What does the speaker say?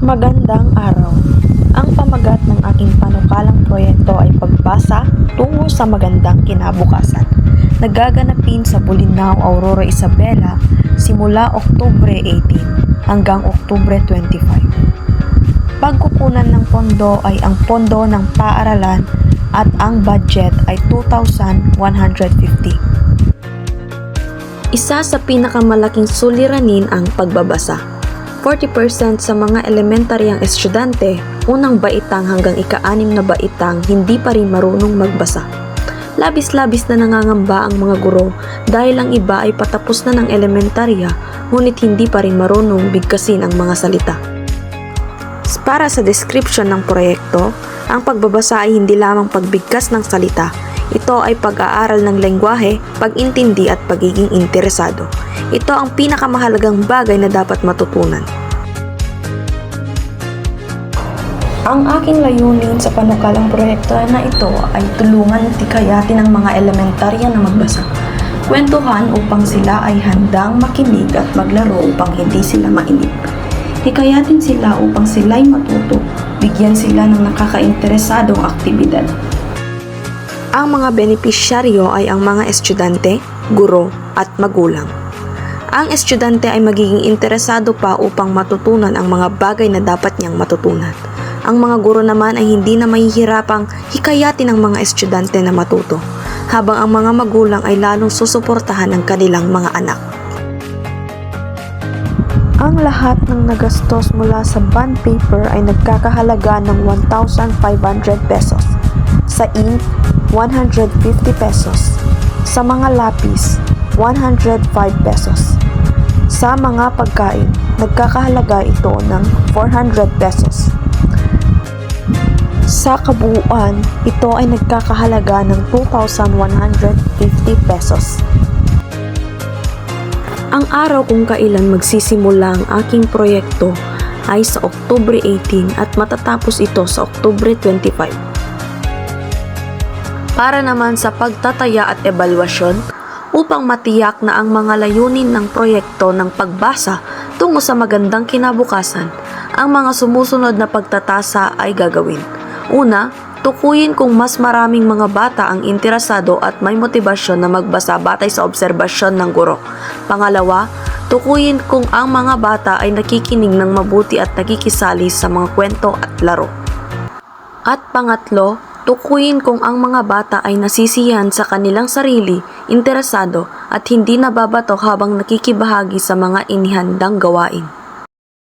Magandang araw. Ang pamagat ng aking panukalang proyekto ay pagbasa tungo sa magandang kinabukasan. Nagaganapin sa Bolinao, Aurora, Isabela simula Oktubre 18 hanggang Oktubre 25. Pagkukunan ng pondo ay ang pondo ng paaralan at ang budget ay 2,150. Isa sa pinakamalaking suliranin ang pagbabasa. 40% sa mga elementaryang estudyante, unang baitang hanggang ika-6 na baitang hindi pa rin marunong magbasa. Labis-labis na nangangamba ang mga guro dahil ang iba ay patapos na ng elementarya ngunit hindi pa rin marunong bigkasin ang mga salita. Para sa description ng proyekto, ang pagbabasa ay hindi lamang pagbigkas ng salita. Ito ay pag-aaral ng lengguwahe, pag-intindi at pagiging interesado. Ito ang pinakamahalagang bagay na dapat matutunan. Ang aking layunin sa panukalang proyekto na ito ay tulungan at hikayatin ang mga elementarya na magbasa. Kwentuhan upang sila ay handang makinig at maglaro upang hindi sila mainip. Hikayatin sila upang sila'y matuto, bigyan sila ng nakakainteresadong aktibidad. Ang mga benepisyaryo ay ang mga estudyante, guro at magulang. Ang estudyante ay magiging interesado pa upang matutunan ang mga bagay na dapat niyang matutunan. Ang mga guro naman ay hindi na mahihirapang hikayatin ang mga estudyante na matuto, habang ang mga magulang ay lalong susuportahan ang kanilang mga anak. Ang lahat ng nagastos mula sa bond paper ay nagkakahalaga ng 1,500 pesos. Sa ink, 150 pesos. Sa mga lapis, 105 pesos. Sa mga pagkain, nagkakahalaga ito ng 400 pesos. Sa kabuuan, ito ay nagkakahalaga ng 2,150 pesos. Ang araw kung kailan magsisimula ang aking proyekto ay sa Oktubre 18 at matatapos ito sa Oktubre 25. Para naman sa pagtataya at ebalwasyon, upang matiyak na ang mga layunin ng proyekto ng pagbasa tungo sa magandang kinabukasan, ang mga sumusunod na pagtatasa ay gagawin. Una, tukuyin kung mas maraming mga bata ang interesado at may motibasyon na magbasa batay sa obserbasyon ng guro. Pangalawa, tukuyin kung ang mga bata ay nakikinig ng mabuti at nakikisali sa mga kwento at laro. At pangatlo, tukuyin kung ang mga bata ay nasisiyahan sa kanilang sarili, interesado at hindi nababato habang nakikibahagi sa mga inihandang gawain.